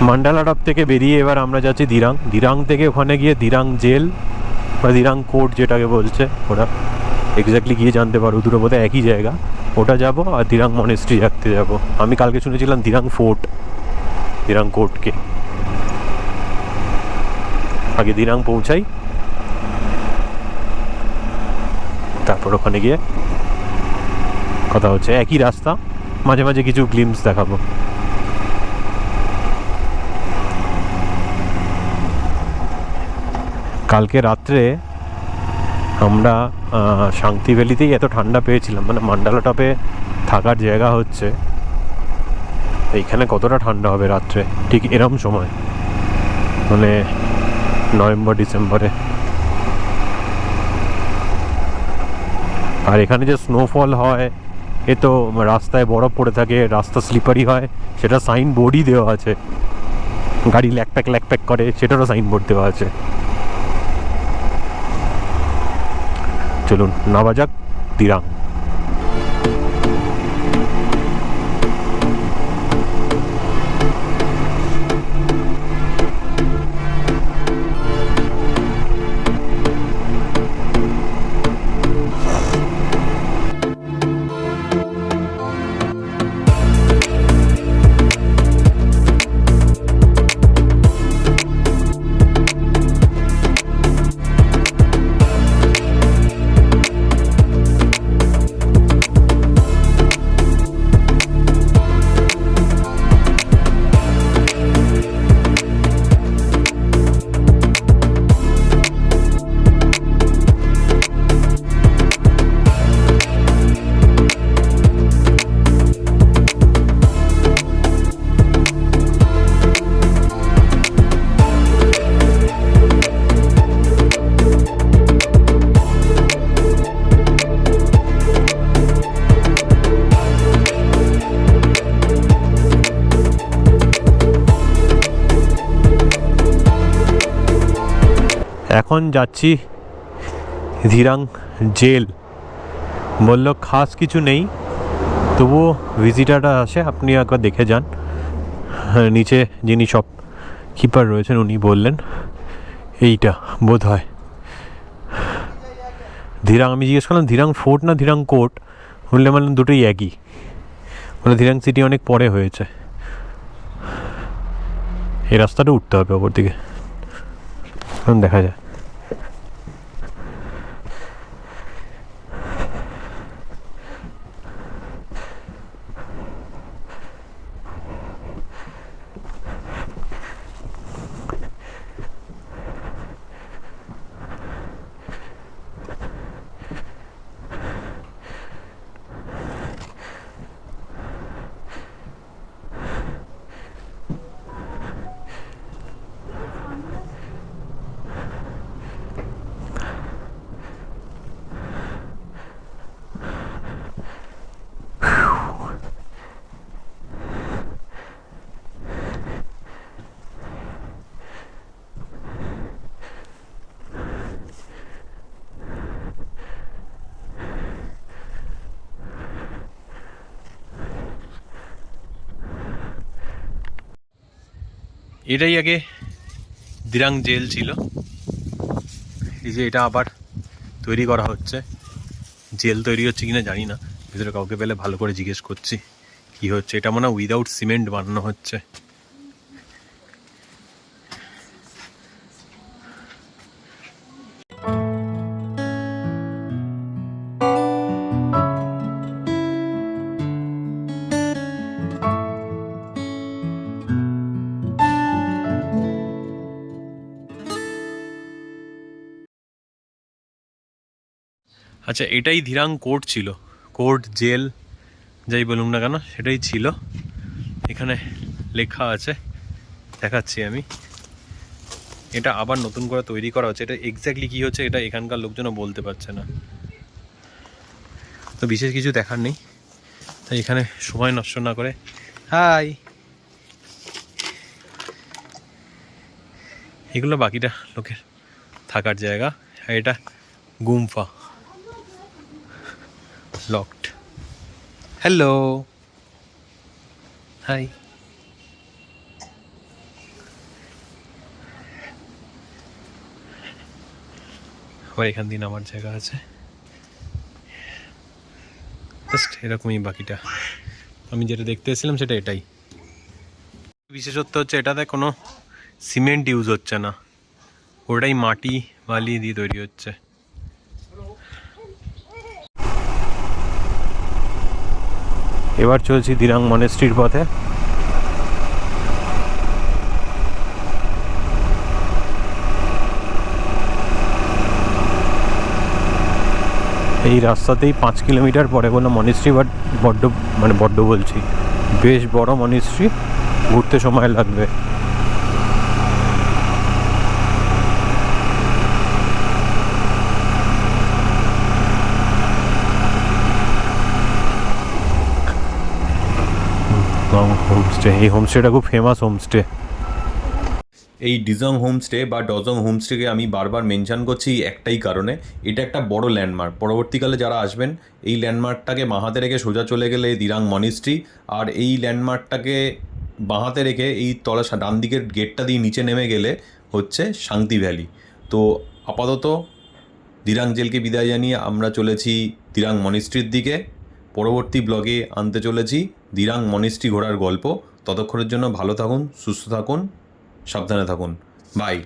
Mandala top থেকে বেরিয়ে এবার আমরা যাচ্ছি দিরাং। দিরাং থেকে ওখানে গিয়ে দিরাং জেল বা দিরাং কোর্ট যেটাকে বলছে ওরা, এক্স্যাক্টলি গিয়ে জানতে পারো, দুটো বোধহয় একই জায়গা। ওটা যাব আর দিরাং মনেস্ট্রি দেখতে যাব। আমি কালকে শুনেছিলাম দিরাং ফোর্ট, দিরাং কোর্টকে। আগে দিরাং পৌঁছাই, তারপর ওখানে গিয়ে কথা হচ্ছে। একই রাস্তা, মাঝে মাঝে কিছু গ্লিমস দেখাবো। কালকে রাত্রে আমরা শান্তি ভ্যালিতেই এত ঠান্ডা পেয়েছিলাম, মানে মান্ডালা টপে থাকার জায়গা হচ্ছে, এইখানে কতটা ঠান্ডা হবে রাত্রে ঠিক এরম সময়, মানে নভেম্বর ডিসেম্বরে। আর এখানে যে স্নোফল হয়, এ তো রাস্তায় বরফ পড়ে থাকে, রাস্তা স্লিপারি হয়, সেটা সাইনবোর্ডই দেওয়া আছে। গাড়ি ল্যাকপ্যাক ল্যাকপ্যাক করে, সেটারও সাইনবোর্ড দেওয়া আছে। চলুন নামা যাক দিরাং। এখন যাচ্ছি দিরাং জেল। বলল খাস কিছু নেই, তবুও ভিজিটাররা আসে, আপনি একবার দেখে যান। নিচে যিনি সব কিপার রয়েছেন উনি বললেন এইটা বোধ হয় দিরাং। আমি জিজ্ঞেস করলাম দিরাং ফোর্ট না দিরাং কোর্ট, বললে বললাম দুটোই একই। বলে দিরাং সিটি অনেক পরে হয়েছে, এই রাস্তাটা উঠতে হবে ওপর দিকে, দেখা যায়। এটাই আগে দিরাং জেল ছিল, এই যে এটা আবার তৈরি করা হচ্ছে। জেল তৈরি হচ্ছে কিনা জানি না, ভিতরে কাউকে পেলে ভালো করে জিজ্ঞেস করছি কি হচ্ছে। এটা মনে হয় উইদাউট সিমেন্ট বানানো হচ্ছে। আচ্ছা, এটাই দিরাং কোর্ট ছিল, কোর্ট জেল যাই বলুন না কেন সেটাই ছিল। এখানে লেখা আছে, দেখাচ্ছি আমি। এটা আবার নতুন করে তৈরি করা হচ্ছে। এটা এক্স্যাক্টলি কী হচ্ছে এটা এখানকার লোকজনও বলতে পারছে না, তো বিশেষ কিছু দেখার নেই। তাই এখানে সময় নষ্ট না করে, হাই, এগুলো বাকিটা লোকের থাকার জায়গা। আর এটা গুম্ফা, লকড। Hello, high. আবার এখান দিয়ে নামার জায়গা আছে, জাস্ট এরকমই। বাকিটা আমি যেটা দেখতে এসেছিলাম সেটা এটাই। বিশেষত্ব হচ্ছে এটাতে কোনো সিমেন্ট ইউজ হচ্ছে না, ওটাই মাটি বালি দিয়ে তৈরি হচ্ছে। এবার চলছি দিরাং মনেস্ট্রির পথে। এই রাস্তাতেই 5 কিলোমিটার পরে কোনো মনেস্ট্রি, বাট বড্ড বলছি, বেশ বড় মনেস্ট্রি, ঘুরতে সময় লাগবে। হোমস্টে, এই হোমস্টেটা খুব ফেমাস হোমস্টে। এই ডিজং হোমস্টে বা ডজং হোমস্টেকে আমি বারবার মেনশন করছি একটাই কারণে, এটা একটা বড় ল্যান্ডমার্ক। পরবর্তীকালে যারা আসবেন এই ল্যান্ডমার্কটাকে বাঁহাতে রেখে সোজা চলে গেলে দিরাং মনিস্ট্রি, আর এই ল্যান্ডমার্কটাকে বাঁহাতে রেখে এই ডান দিকের গেটটা দিয়ে নিচে নেমে গেলে হচ্ছে শান্তি ভ্যালি। তো আপাতত দিরাং জেলকে বিদায় জানিয়ে আমরা চলেছি দিরাং মনিস্ট্রির দিকে। পরবর্তী ব্লগে আনতে চলেছি দিরাং মনিস্ট্রি ঘোরার গল্প। ততক্ষণের জন্য ভালো থাকুন, সুস্থ থাকুন, সাবধানে থাকুন। বাই।